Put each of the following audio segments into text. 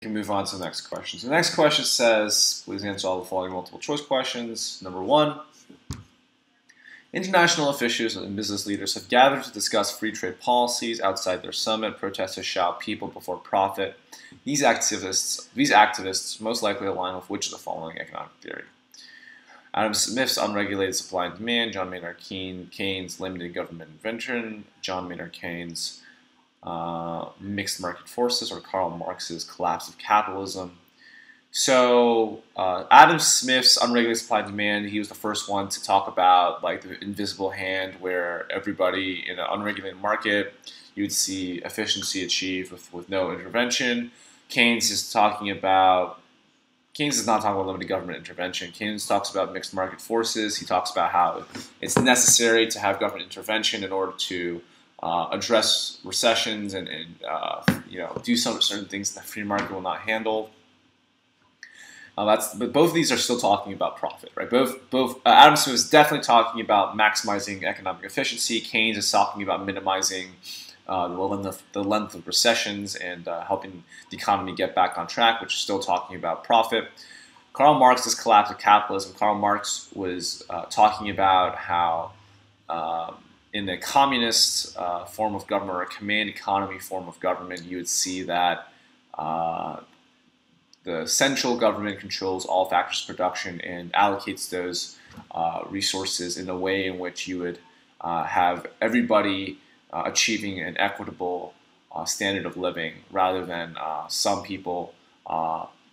can move on to the next question. So the next question says, please answer all the following multiple choice questions. Number 1, international officials and business leaders have gathered to discuss free trade policies outside their summit. Protesters shout people before profit. These activists most likely align with which of the following economic theory? Adam Smith's unregulated supply and demand, John Maynard Keynes' limited government intervention, John Maynard Keynes' mixed market forces, or Karl Marx's collapse of capitalism. So Adam Smith's unregulated supply and demand, he was the first one to talk about like the invisible hand, where everybody in an unregulated market, you would see efficiency achieved with no intervention. Keynes is not talking about limited government intervention. Keynes talks about mixed market forces. He talks about how it's necessary to have government intervention in order to address recessions and do some certain things that the free market will not handle. But both of these are still talking about profit, right? Both Adam Smith is definitely talking about maximizing economic efficiency. Keynes is talking about minimizing the length of recessions and helping the economy get back on track, which is still talking about profit. Karl Marx's collapse of capitalism. Karl Marx was talking about how in the communist form of government, or a command economy form of government, you would see that the central government controls all factors of production and allocates those resources in a way in which you would have everybody achieving an equitable standard of living, rather than some people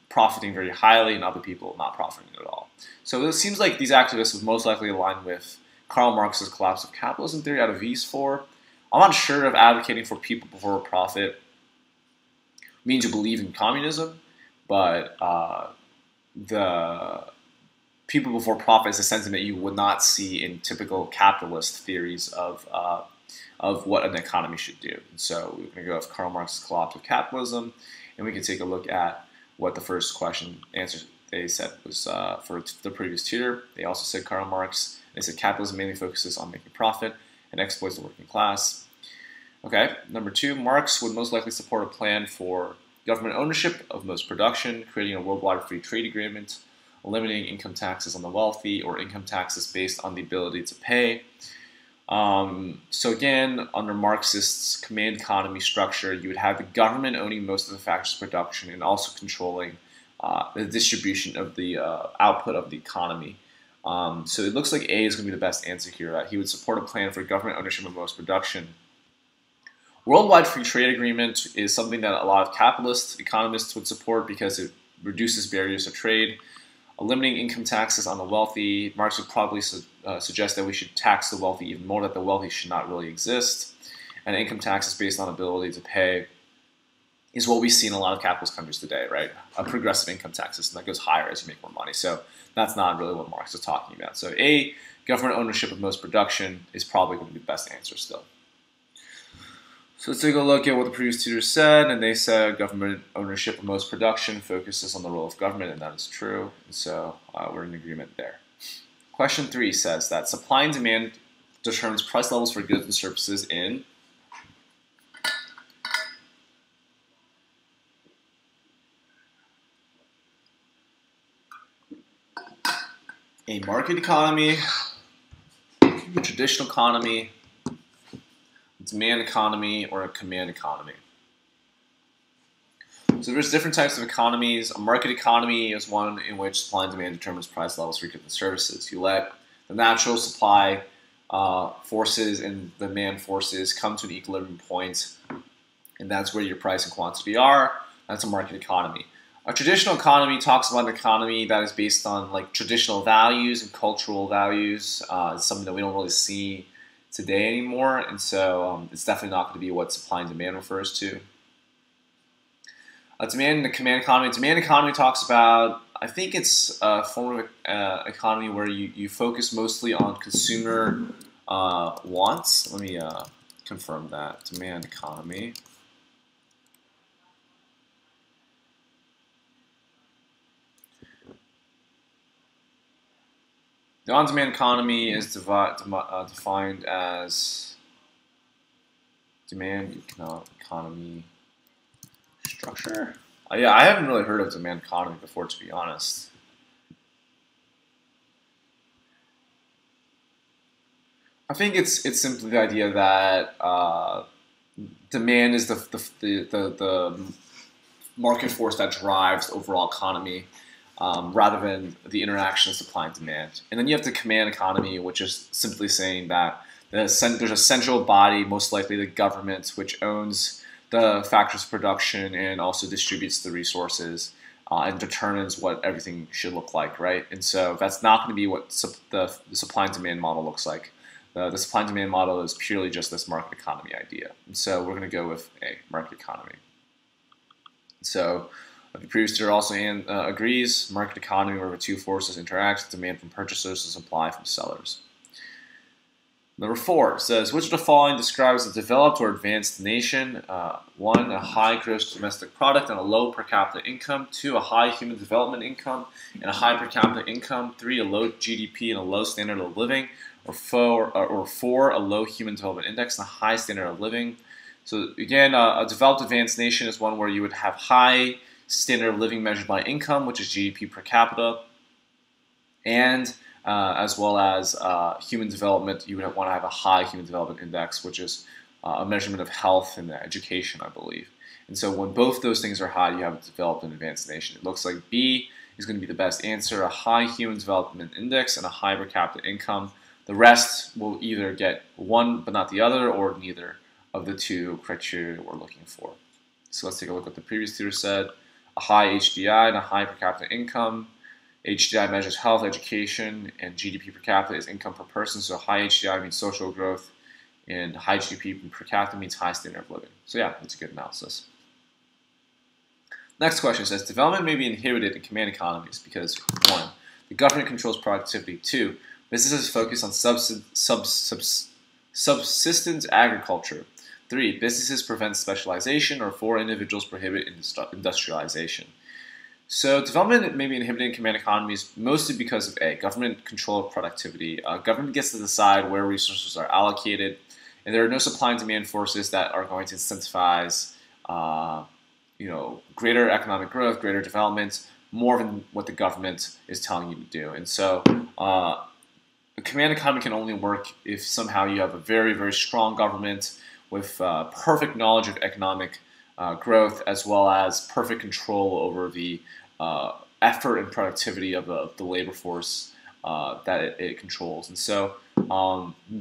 profiting very highly and other people not profiting at all. So it seems like these activists would most likely align with Karl Marx's collapse of capitalism theory out of these 4. I'm not sure if advocating for people before profit means you believe in communism, but the people before profit is a sentiment you would not see in typical capitalist theories of what an economy should do. And so we're going to go with Karl Marx's collapse of capitalism, and we can take a look at what the first question answer they said was for the previous tutor. They also said Karl Marx. They said capitalism mainly focuses on making profit and exploits the working class. Okay, number 2, Marx would most likely support a plan for government ownership of most production, creating a worldwide free trade agreement, eliminating income taxes on the wealthy, or income taxes based on the ability to pay. So again, under Marxist's command economy structure, you would have the government owning most of the factors of production and also controlling the distribution of the output of the economy. So it looks like A is going to be the best answer here. He would support a plan for government ownership of most production. Worldwide free trade agreement is something that a lot of capitalist economists would support because it reduces barriers to trade. Eliminating income taxes on the wealthy, Marx would probably suggest that we should tax the wealthy even more, that the wealthy should not really exist. And income taxes based on ability to pay is what we see in a lot of capitalist countries today, right? A progressive income tax system that goes higher as you make more money. So that's not really what Marx is talking about. So A, government ownership of most production, is probably going to be the best answer still. So let's take a look at what the previous tutor said, and they said government ownership of most production focuses on the role of government, and that is true. And so we're in agreement there. Question 3 says that supply and demand determines price levels for goods and services in a market economy, a traditional economy, demand economy, or a command economy. So there's different types of economies. A market economy is one in which supply and demand determines price levels for goods and services. You let the natural supply forces and demand forces come to an equilibrium point, and that's where your price and quantity are. That's a market economy. A traditional economy talks about an economy that is based on like traditional values and cultural values. It's something that we don't really see today anymore, and so it's definitely not going to be what supply and demand refers to. Demand and command economy. Demand economy talks about, I think it's a form of economy where you focus mostly on consumer wants. Let me confirm that. Demand economy. The on-demand economy is defined as demand economy structure. Yeah, I haven't really heard of demand economy before, to be honest. I think it's simply the idea that demand is the market force that drives the overall economy, rather than the interaction of supply and demand. And then you have the command economy, which is simply saying that there's a central body, most likely the government, which owns the factors of production and also distributes the resources, and determines what everything should look like, right? And so that's not going to be what the supply and demand model looks like. The supply and demand model is purely just this market economy idea. And so we're going to go with a market economy. So the previous tutor also agrees, market economy where the two forces interact, demand from purchasers and supply from sellers. Number 4 says, which of the following describes a developed or advanced nation? 1, a high gross domestic product and a low per capita income. 2, a high human development income and a high per capita income. 3, a low GDP and a low standard of living. Or 4, a low human development index and a high standard of living. So again, a developed advanced nation is one where you would have high standard of living measured by income, which is GDP per capita, and as well as human development, you would want to have a high human development index, which is a measurement of health and education, I believe. And so when both those things are high, you have a developed and advanced nation. It looks like B is going to be the best answer, a high human development index and a high per capita income. The rest will either get one but not the other, or neither of the two criteria we're looking for. So let's take a look at what the previous tutor said. A high HDI and a high per capita income. HDI measures health, education, and GDP per capita is income per person. So high HDI means social growth, and high GDP per capita means high standard of living. So yeah, that's a good analysis. Next question says, development may be inhibited in command economies because 1, the government controls productivity. 2, businesses focus on subsistence agriculture. 3, businesses prevent specialization. Or 4, individuals prohibit industrialization. So development may be inhibited in command economies mostly because of A, government control of productivity. Government gets to decide where resources are allocated, and there are no supply and demand forces that are going to incentivize greater economic growth, greater development, more than what the government is telling you to do. And so a command economy can only work if somehow you have a very, very strong government with perfect knowledge of economic growth, as well as perfect control over the effort and productivity of the labor force that it controls. And so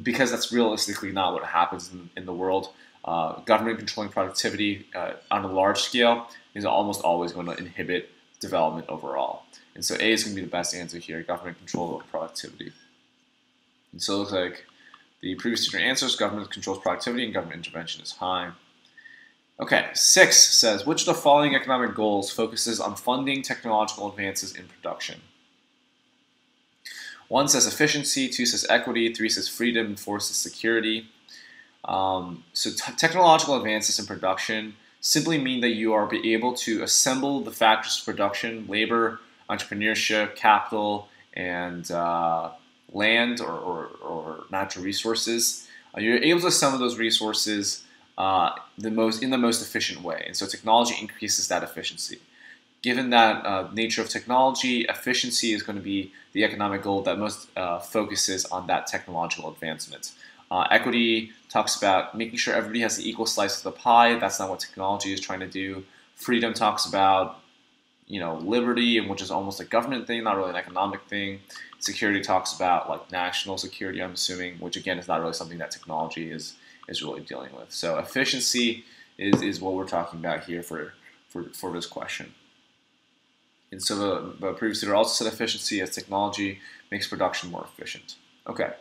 because that's realistically not what happens in the world, government controlling productivity on a large scale is almost always going to inhibit development overall. And so A is going to be the best answer here, government control of productivity. And so it looks like the previous tutor answers, government controls productivity and government intervention is high. Okay, 6 says, which of the following economic goals focuses on funding technological advances in production? 1 says efficiency, 2 says equity, 3 says freedom, and 4 says security. So technological advances in production simply mean that you are able to assemble the factors of production, labor, entrepreneurship, capital, and land or natural resources. You're able to assemble those resources in the most efficient way, and so technology increases that efficiency. Given that nature of technology, efficiency is going to be the economic goal that most focuses on that technological advancement. Equity talks about making sure everybody has the equal slice of the pie. That's not what technology is trying to do. Freedom talks about liberty, and which is almost a government thing, not really an economic thing. Security talks about like national security, I'm assuming, which again is not really something that technology is really dealing with. So efficiency is what we're talking about here for this question. And so the previous tutor also said efficiency as technology makes production more efficient. Okay.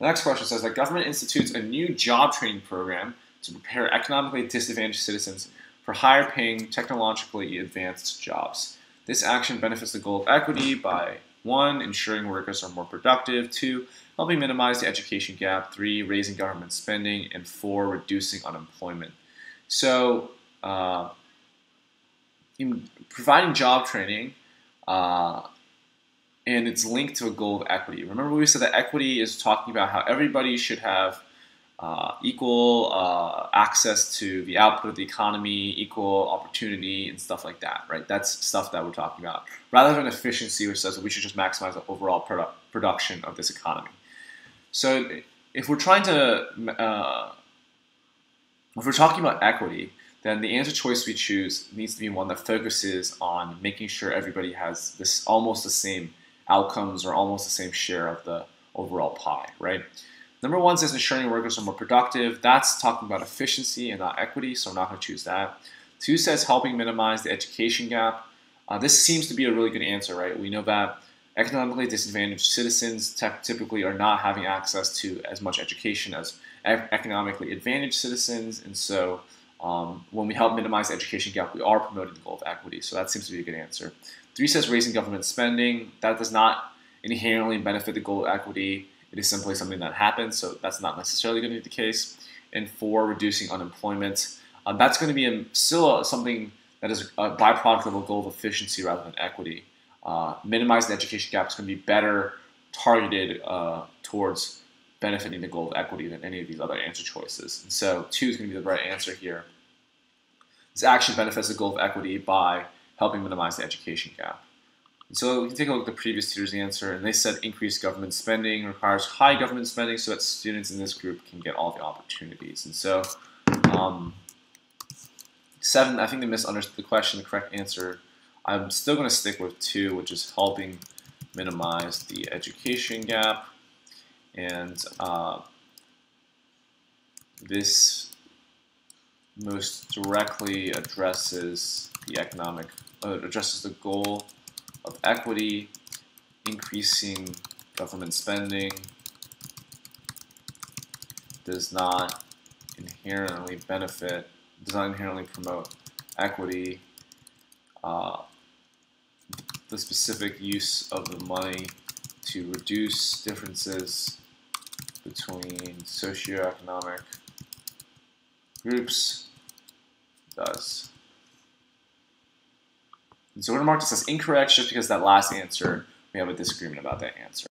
The next question says that government institutes a new job training program to prepare economically disadvantaged citizens for higher paying, technologically advanced jobs. This action benefits the goal of equity by 1, ensuring workers are more productive, 2, helping minimize the education gap, 3, raising government spending, and 4, reducing unemployment. So in providing job training, and it's linked to a goal of equity. Remember we said that equity is talking about how everybody should have equal access to the output of the economy, equal opportunity, and stuff like that, right? That's stuff that we're talking about, rather than efficiency, which says that we should just maximize the overall production of this economy. So if we're trying to, if we're talking about equity, then the answer choice we choose needs to be one that focuses on making sure everybody has this almost the same outcomes or almost the same share of the overall pie, right? Number 1 says ensuring workers are more productive. That's talking about efficiency and not equity, so I'm not going to choose that. 2 says helping minimize the education gap. This seems to be a really good answer, right? We know that economically disadvantaged citizens typically are not having access to as much education as economically advantaged citizens, and so when we help minimize the education gap, we are promoting the goal of equity, so that seems to be a good answer. 3 says raising government spending. That does not inherently benefit the goal of equity. It is simply something that happens, so that's not necessarily going to be the case. And 4, reducing unemployment. That's going to be still something that is a byproduct of a goal of efficiency rather than equity. Minimizing the education gap is going to be better targeted towards benefiting the goal of equity than any of these other answer choices. And so 2 is going to be the right answer here. This action benefits the goal of equity by helping minimize the education gap. And so we can take a look at the previous tutor's answer, and they said increased government spending requires high government spending so that students in this group can get all the opportunities. And so 7, I think they misunderstood the question. The correct answer, I'm still going to stick with 2, which is helping minimize the education gap. And this most directly addresses the goal of equity. Increasing government spending does not inherently promote equity. The specific use of the money to reduce differences between socioeconomic groups does. And so we're going to mark this as incorrect just because that last answer, we have a disagreement about that answer.